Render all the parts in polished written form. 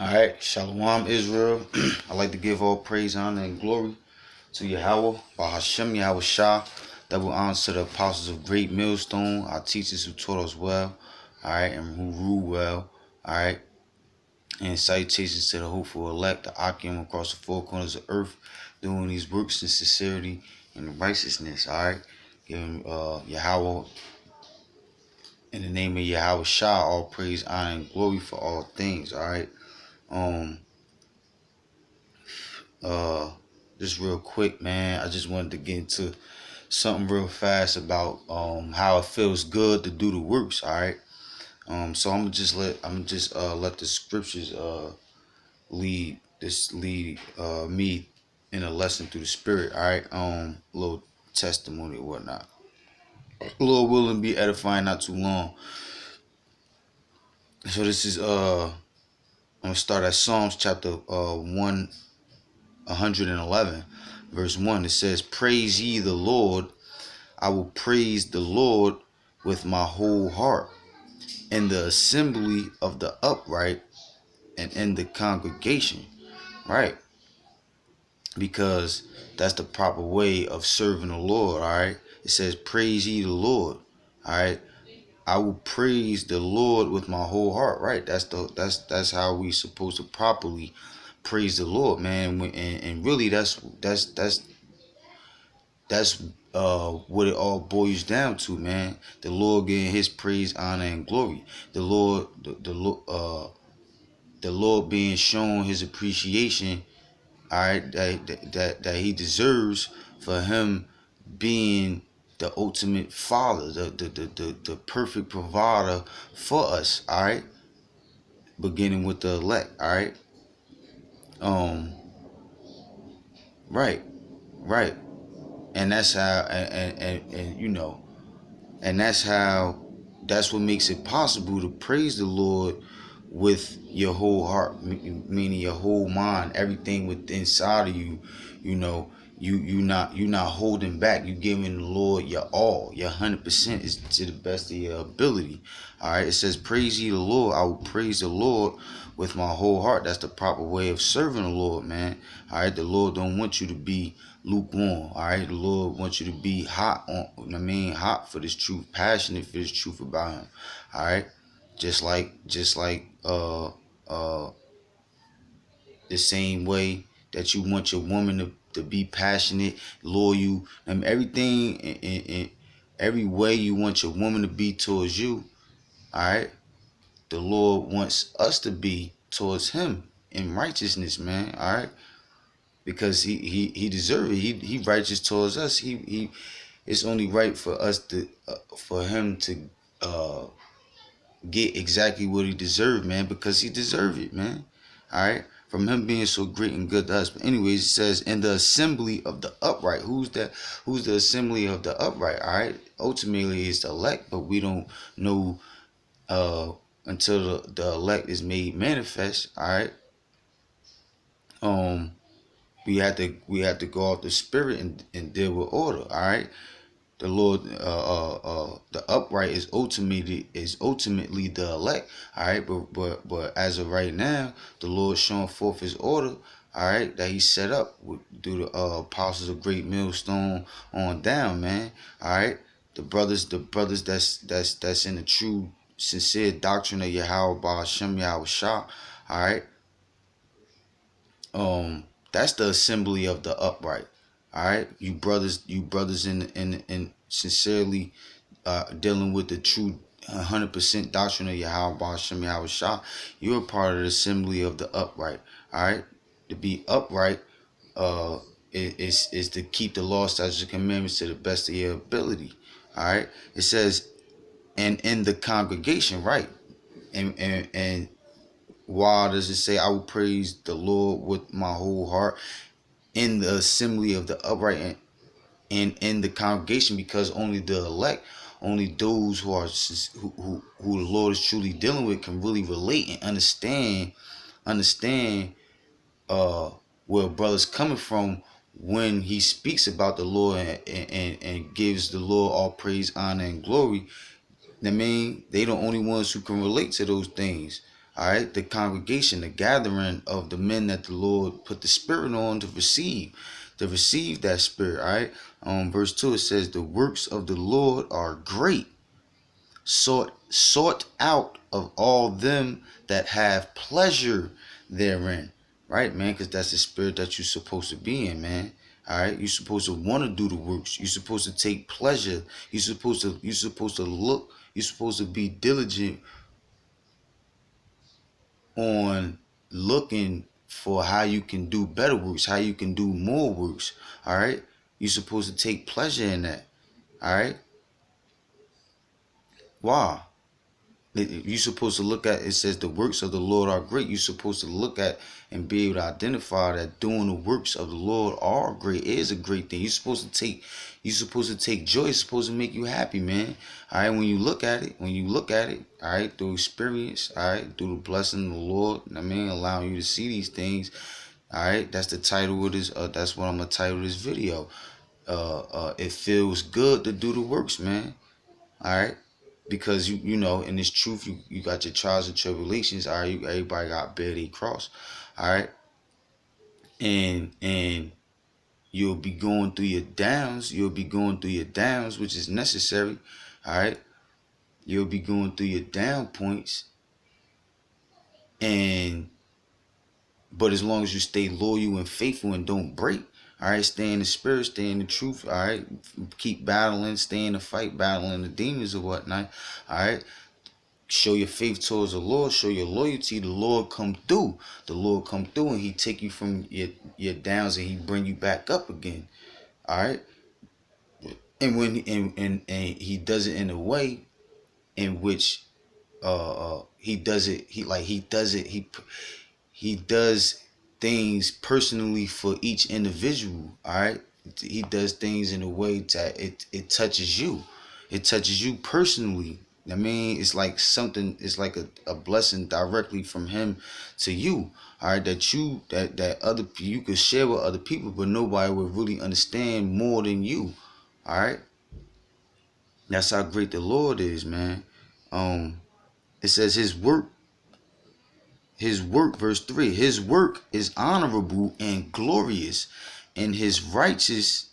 All right, Shalom Israel. I'd like to give all praise, honor, and glory to Yahweh, Bahashem Yahweh Shah. Double honor to the apostles of Great Millstone, our teachers who taught us well, all right, and who rule well, all right. And salutations to the hopeful elect, the Akim across the four corners of earth, doing these works in sincerity and righteousness, all right. Giving Yahweh, in the name of Yahweh Shah, all praise, honor, and glory for all things, all right. Um, just real quick, man, I just wanted to get into something real fast about how it feels good to do the works. All right. So I'm just let the scriptures lead me in a lesson through the spirit. All right. Little testimony or whatnot. Lord willing, be edifying, not too long. So this is I'm gonna start at Psalms chapter 111, verse 1. It says, "Praise ye the Lord. I will praise the Lord with my whole heart. In the assembly of the upright and in the congregation." Right? Because that's the proper way of serving the Lord. All right. It says, "Praise ye the Lord." All right. I will praise the Lord with my whole heart. Right. That's how we supposed to properly praise the Lord, man. And really, that's what it all boils down to, man. The Lord getting His praise, honor, and glory. The Lord, the Lord being shown His appreciation. All right, that He deserves for Him being the ultimate Father, the perfect provider for us. All right, beginning with the elect. All right, um, right, right, and that's how, and you know. And that's what makes it possible to praise the Lord with your whole heart, meaning your whole mind, everything within inside of you. You know, you not holding back. You giving the Lord your all. Your 100% is to the best of your ability. All right. It says, "Praise ye the Lord. I will praise the Lord with my whole heart." That's the proper way of serving the Lord, man. All right. The Lord don't want you to be lukewarm. All right. The Lord wants you to be hot hot for this truth, passionate for this truth about Him. All right. Just like the same way that you want your woman to be passionate, loyal, and everything in every way you want your woman to be towards you. All right. The Lord wants us to be towards Him in righteousness, man. All right. Because he deserves it. He righteous towards us. He it's only right for us to for Him to get exactly what He deserved, man, because He deserved it, man. All right. From Him being so great and good to us. But anyways, it says, "In the assembly of the upright." Who's that? Who's the assembly of the upright? All right. Ultimately, it's the elect, but we don't know until the elect is made manifest. All right. Um, we have to go off the spirit and deal with order. All right. The Lord, the upright is ultimately the elect. All right, but as of right now, the Lord showing forth His order. All right, that He set up through the apostles of Great Millstone on down, man. All right, the brothers that's in the true, sincere doctrine of Yahweh Bahashem Yahweh Shah. All right, that's the assembly of the upright. All right, you brothers in sincerely dealing with the true 100% doctrine of Yahweh Hashem Yahweh Shah. You're a part of the assembly of the upright. All right, to be upright is to keep the law, statutes, and commandments to the best of your ability. All right, it says, "And in the congregation," right, and why does it say, "I will praise the Lord with my whole heart"? In the assembly of the upright and in the congregation, because only the elect, only those who the Lord is truly dealing with can really relate and understand where a brother's coming from when he speaks about the Lord and gives the Lord all praise, honor, and glory. I mean, they the only ones who can relate to those things. All right, the congregation, the gathering of the men that the Lord put the Spirit on to receive that Spirit. All right, verse 2 it says, "The works of the Lord are great, sought out of all them that have pleasure therein." Right, man, because that's the spirit that you're supposed to be in, man. All right, you're supposed to want to do the works. You're supposed to take pleasure. You're supposed to look. You're supposed to be diligent on looking for how you can do better works, how you can do more works. All right, you're supposed to take pleasure in that. All right, why? You're supposed to look at, it says the works of the Lord are great. You're supposed to look at and be able to identify that doing the works of the Lord are great. It is a great thing. You're supposed to take joy. It's supposed to make you happy, man. All right, when you look at it, all right, through experience, all right, through the blessing of the Lord, I mean, allowing you to see these things. All right, that's the title of this. That's what I'm gonna title this video. It feels good to do the works, man. All right, because you know in this truth you got your trials and tribulations. All right, everybody got bear their cross. All right, and you'll be going through your downs. Which is necessary. All right, you'll be going through your down points, but as long as you stay loyal and faithful and don't break, all right, stay in the spirit, stay in the truth, all right, keep battling, stay in the fight, battling the demons or whatnot, all right, show your faith towards the Lord, show your loyalty, the Lord come through, and he take you from your downs and he bring you back up again, all right, and when and he does it in a way in which he does things personally for each individual. All right, he does things in a way that it touches you. It touches you personally. I mean, it's like something. It's like a blessing directly from him to you. All right, that other you could share with other people, but nobody would really understand more than you. All right, that's how great the Lord is, man. It says his work, verse 3, his work is honorable and glorious, and his righteousness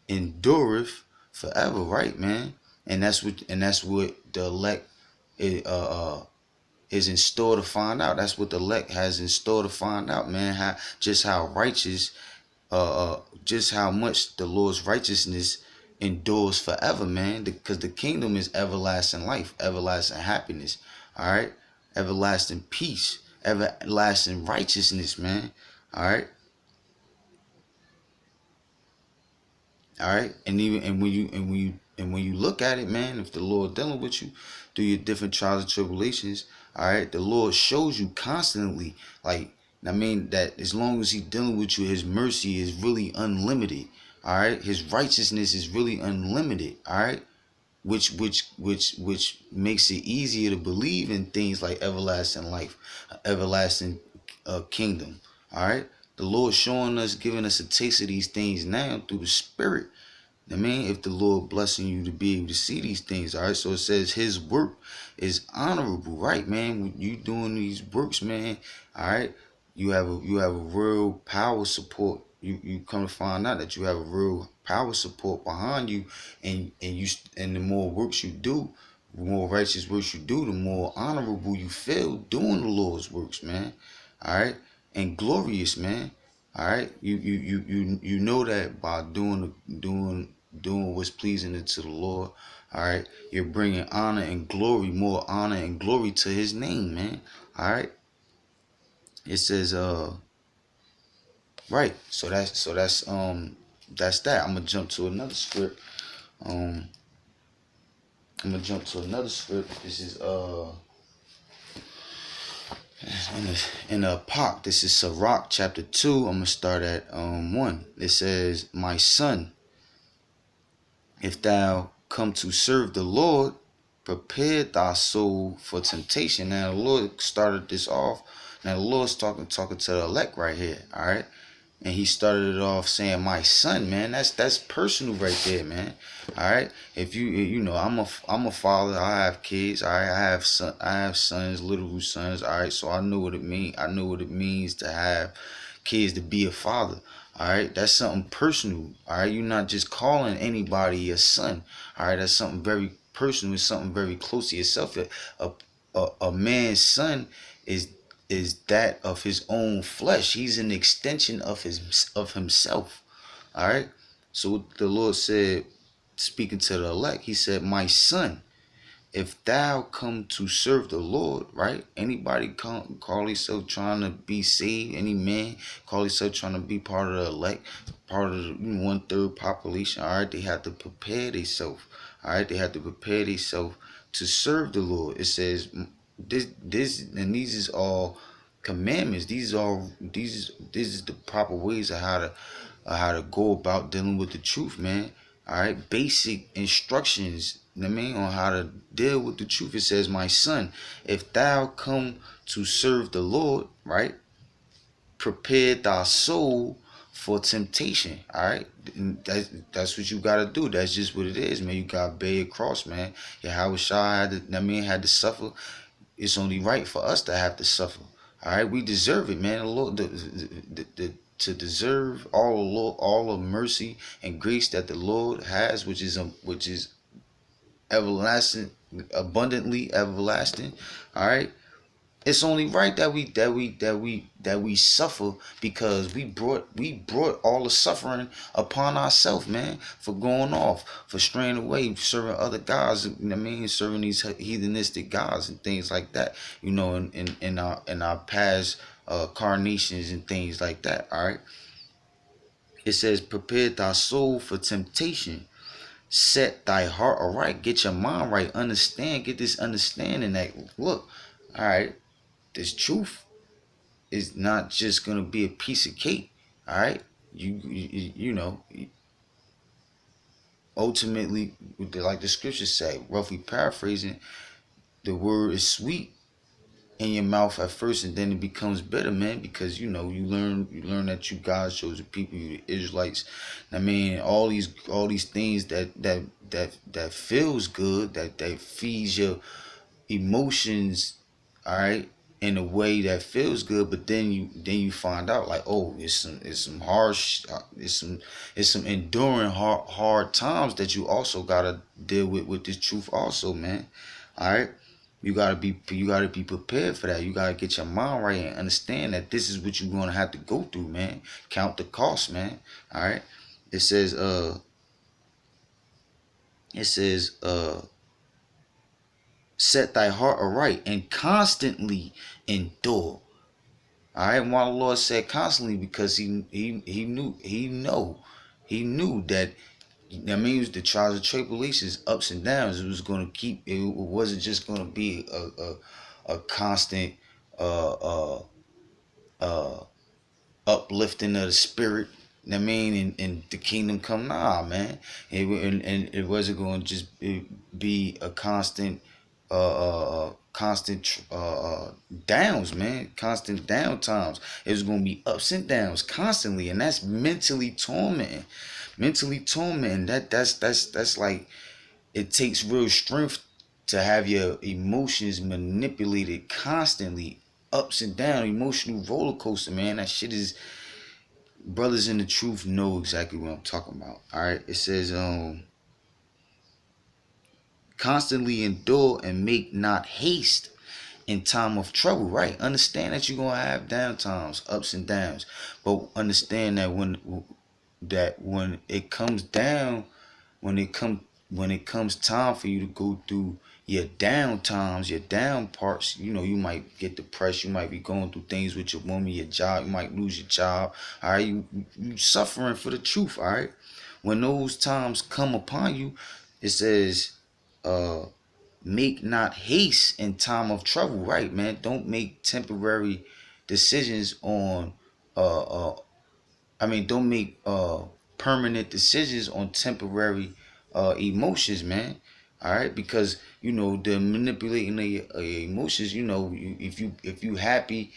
endureth forever, right, man? And that's what the elect is in store to find out. That's what the elect has in store to find out, man. How righteous, just how much the Lord's righteousness endures forever, man. Because the kingdom is everlasting life, everlasting happiness, all right, everlasting peace, everlasting righteousness, man. All right. All right. And when you look at it, man, if the Lord dealing with you through your different trials and tribulations, all right, the Lord shows you constantly, like, I mean, that as long as he dealing with you, his mercy is really unlimited. All right. His righteousness is really unlimited. All right. Which makes it easier to believe in things like everlasting life, everlasting kingdom. All right, the Lord showing us, giving us a taste of these things now through the Spirit. I mean, if the Lord blessing you to be able to see these things, all right. So it says his work is honorable, right, man? When you doing these works, man, all right, you have a real power support. You come to find out that you have a real power support behind you, and the more works you do, the more righteous works you do, the more honorable you feel doing the Lord's works, man. All right, and glorious, man. All right, you know that by doing what's pleasing to the Lord. All right, you're bringing honor and glory, more honor and glory to his name, man. All right, it says right, so that's that. I'm gonna jump to another script. This is in the Apok. This is Sirach chapter 2. I'm gonna start at 1. It says, "My son, if thou come to serve the Lord, prepare thy soul for temptation." Now the Lord started this off. Now the Lord's talking to the elect right here. All right. And he started it off saying, "My son, man." That's personal right there, man. All right. If you know, I'm a father. I have kids. All right. I have sons, literal sons. All right. So I know what it means. I know what it means to have kids, to be a father. All right. That's something personal. All right. You're not just calling anybody your son. All right. That's something very personal. It's something very close to yourself. A man's son is that of his own flesh. He's an extension of himself. All right. So the Lord said, speaking to the elect, he said, "My son, if thou come to serve the Lord," right? Anybody call yourself trying to be saved, any man call yourself trying to be part of the elect, part of the 1/3 population. All right, they have to prepare themselves. All right, they have to prepare themselves to serve the Lord. It says and these is all commandments. This is the proper ways of how to go about dealing with the truth, man. All right, basic instructions, you know what I mean, on how to deal with the truth. It says, "My son, if thou come to serve the Lord," right, "prepare thy soul for temptation." All right, and that's what you gotta do. That's just what it is, man. You gotta bear your cross, man. Yahweh Shai had to suffer. It's only right for us to have to suffer. All right, we deserve it, man. The Lord, to deserve all of mercy and grace that the Lord has, which is everlasting, abundantly everlasting. All right, it's only right that we suffer, because we brought all the suffering upon ourselves, man, for going off, for straying away, serving other gods. You know what I mean, serving these heathenistic gods and things like that. You know, in our past carnations and things like that. All right. It says, "Prepare thy soul for temptation. Set thy heart aright." Get your mind right. Understand. Get this understanding that, look, all right, this truth is not just gonna be a piece of cake. All right, you know, ultimately, like the scriptures say, roughly paraphrasing, the word is sweet in your mouth at first, and then it becomes bitter, man, because you learn that you God's chosen people, you the Israelites. I mean, all these things that feels good, that feeds your emotions, all right, in a way that feels good, but then you find out, like, oh, it's some harsh, it's some enduring hard times that you also gotta deal with this truth also, man. All right, you gotta be prepared for that. You gotta get your mind right and understand that this is what you're gonna have to go through, man. Count the cost, man. All right. It says it says set thy heart aright and constantly endure. All right, why the Lord said constantly? Because he knew that, that means the trials and tribulations, ups and downs, it was going to keep. It wasn't just going to be a constant uh, uh, uh, uplifting of the spirit. I mean, and the kingdom come. Nah, man. And it wasn't going to just be a constant, downs, man. Constant down times. It was going to be ups and downs constantly, and that's mentally tormenting. Mentally tormenting. That's like, it takes real strength to have your emotions manipulated constantly, ups and down, emotional roller coaster, man. That shit is, brothers in the truth know exactly what I'm talking about. All right, it says constantly endure and make not haste in time of trouble. Right, understand that you're gonna have down times, ups and downs, but understand that when it comes down, when it comes time for you to go through your down times, your down parts, you might get depressed, you might be going through things with your woman, your job, you might lose your job. All right, you suffering for the truth. All right, when those times come upon you, it says, uh make not haste in time of trouble. Right, man, don't make temporary decisions on uh uh don't make permanent decisions on temporary emotions, man. All right, because the manipulating of your emotions. If you happy,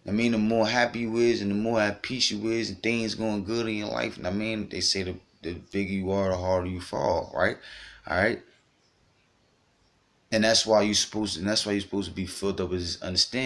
I mean, the more happy you is and the more at peace you is and things going good in your life. And I mean, they say the bigger you are, the harder you fall, right? All right. And that's why you're supposed to be filled up with this understanding.